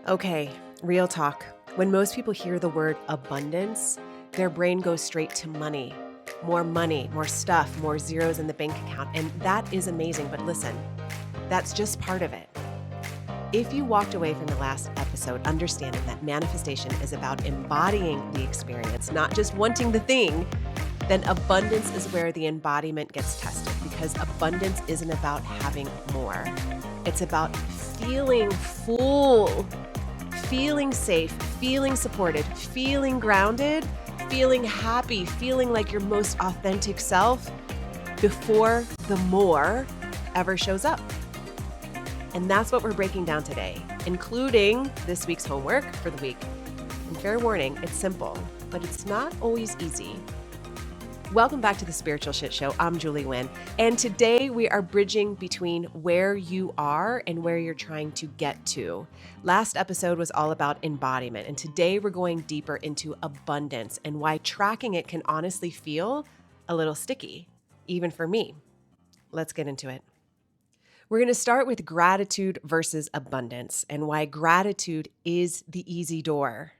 Okay, real talk. When most people hear the word abundance, their brain goes straight to money, more stuff, more zeros in the bank account. And that is amazing. But listen, that's just part of it. If you walked away from the last episode understanding that manifestation is about embodying the experience, not just wanting the thing, then abundance is where the embodiment gets tested, because abundance isn't about having more. It's about feeling full, feeling safe, feeling supported, feeling grounded, feeling happy, feeling like your most authentic self before the more ever shows up. And that's what we're breaking down today, including this week's homework for the week. And fair warning, it's simple, but it's not always easy. Welcome back to the Spiritual Shitshow. I'm Nguyen, and today we are bridging between where you are and where you're trying to get to. Last episode was all about embodiment, and today we're going deeper into abundance and why tracking it can honestly feel a little sticky, even for me. Let's get into it. We're going to start with gratitude versus abundance and why gratitude is the easy door.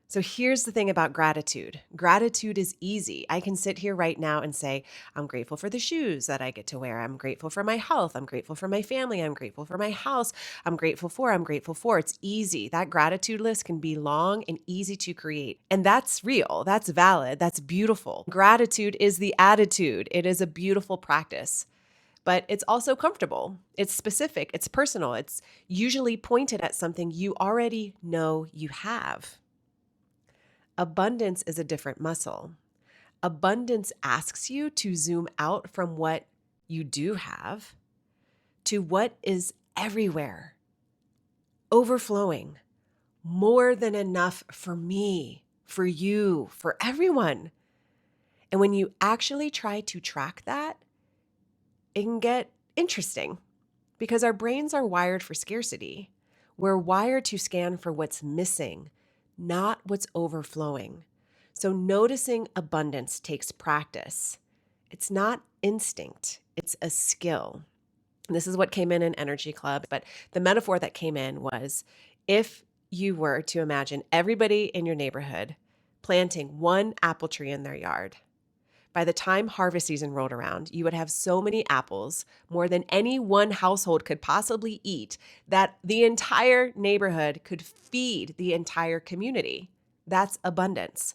So here's the thing about gratitude. Gratitude is easy. I can sit here right now and say, I'm grateful for the shoes that I get to wear. I'm grateful for my health. I'm grateful for my family. I'm grateful for my house. I'm grateful for. It's easy. That gratitude list can be long and easy to create. And that's real. That's valid. That's beautiful. Gratitude is the attitude. It is a beautiful practice. But it's also comfortable. It's specific. It's personal. It's usually pointed at something you already know you have. Abundance is a different muscle. Abundance asks you to zoom out from what you do have to what is everywhere, overflowing, more than enough for me, for you, for everyone. And when you actually try to track that, it can get interesting because our brains are wired for scarcity. We're wired to scan for what's missing, not what's overflowing. So noticing abundance takes practice. It's not instinct, it's a skill. And this is what came in Energy Club, but the metaphor that came in was if you were to imagine everybody in your neighborhood planting one apple tree in their yard. By the time harvest season rolled around, you would have so many apples, more than any one household could possibly eat, that the entire neighborhood could feed the entire community. That's abundance.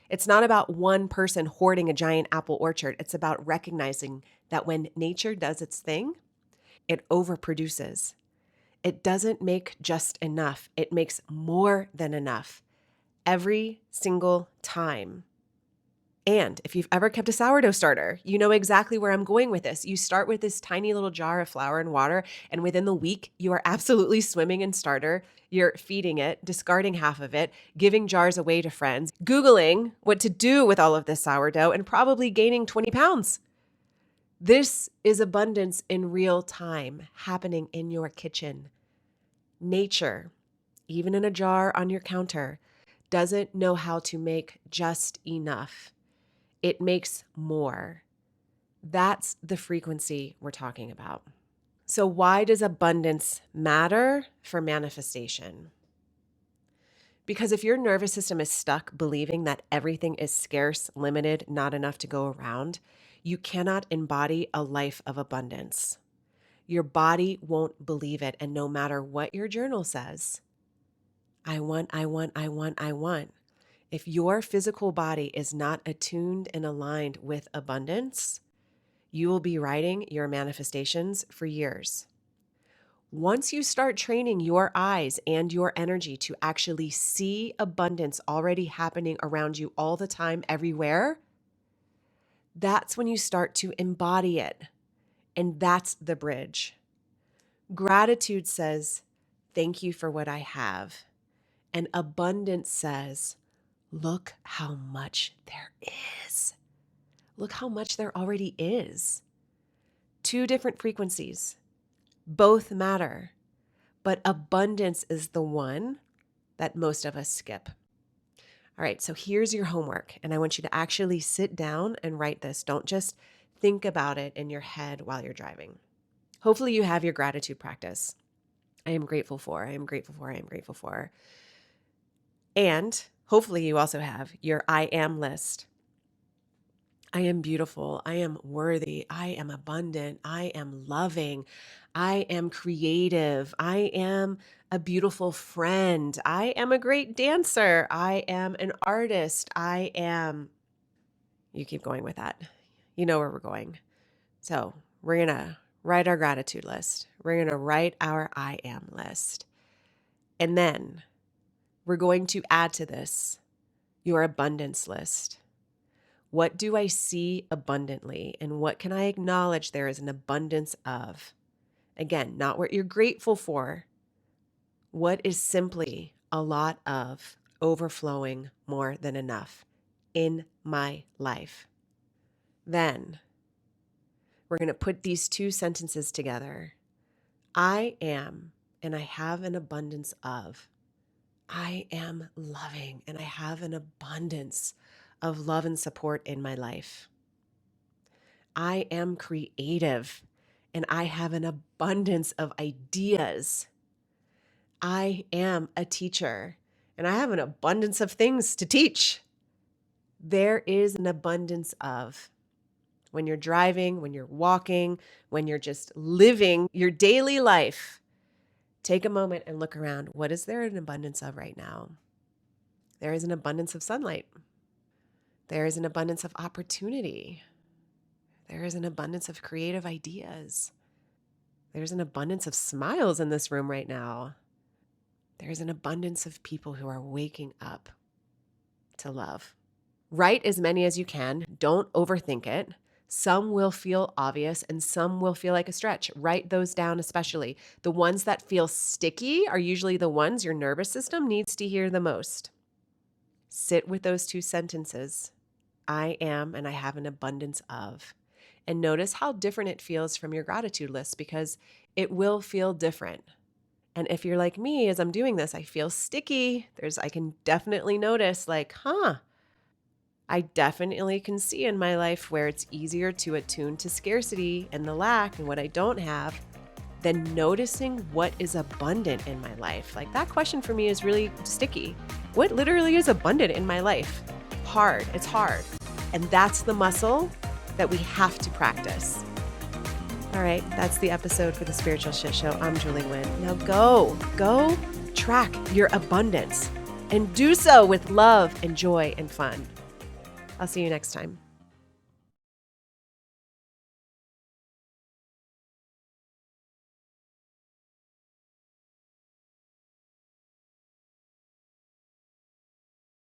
It's not about one person hoarding a giant apple orchard. It's about recognizing that when nature does its thing, it overproduces. It doesn't make just enough. It makes more than enough every single time. And if you've ever kept a sourdough starter, you know exactly where I'm going with this. You start with this tiny little jar of flour and water, and within the week, you are absolutely swimming in starter. You're feeding it, discarding half of it, giving jars away to friends, Googling what to do with all of this sourdough, and probably gaining 20 pounds. This is abundance in real time happening in your kitchen. Nature, even in a jar on your counter, doesn't know how to make just enough. It makes more. That's the frequency we're talking about. So why does abundance matter for manifestation? Because if your nervous system is stuck believing that everything is scarce, limited, not enough to go around, you cannot embody a life of abundance. Your body won't believe it, and no matter what your journal says, I want. If your physical body is not attuned and aligned with abundance, you will be writing your manifestations for years. Once you start training your eyes and your energy to actually see abundance already happening around you all the time, everywhere, that's when you start to embody it. And that's the bridge. Gratitude says, thank you for what I have. And abundance says, look how much there is. Look how much there already is. Two different frequencies. Both matter. But abundance is the one that most of us skip. All right, so here's your homework. And I want you to actually sit down and write this. Don't just think about it in your head while you're driving. Hopefully you have your gratitude practice. I am grateful for. I am grateful for. I am grateful for. And hopefully you also have your I am list. I am beautiful. I am worthy. I am abundant. I am loving. I am creative. I am a beautiful friend. I am a great dancer. I am an artist. I am. You keep going with that. You know where we're going. So we're going to write our gratitude list. We're going to write our I am list. And then we're going to add to this your abundance list. What do I see abundantly, and what can I acknowledge there is an abundance of? Again, not what you're grateful for. What is simply a lot of overflowing more than enough in my life? Then we're going to put these two sentences together. I am, and I have an abundance of. I am loving, and I have an abundance of love and support in my life. I am creative, and I have an abundance of ideas. I am a teacher, and I have an abundance of things to teach. There is an abundance of. When you're driving, when you're walking, when you're just living your daily life, take a moment and look around. What is there an abundance of right now? There is an abundance of sunlight. There is an abundance of opportunity. There is an abundance of creative ideas. There's an abundance of smiles in this room right now. There's an abundance of people who are waking up to love. Write as many as you can. Don't overthink it. Some will feel obvious and some will feel like a stretch. Write those down especially. The ones that feel sticky are usually the ones your nervous system needs to hear the most. Sit with those two sentences. I am, and I have an abundance of. And notice how different it feels from your gratitude list, because it will feel different. And if you're like me, as I'm doing this, I feel sticky. I can definitely notice I definitely can see in my life where it's easier to attune to scarcity and the lack and what I don't have than noticing what is abundant in my life. Like, that question for me is really sticky. What literally is abundant in my life? Hard. It's hard. And that's the muscle that we have to practice. All right, that's the episode for the Spiritual Shit Show. I'm Julie Nguyen. Now go track your abundance and do so with love and joy and fun. I'll see you next time.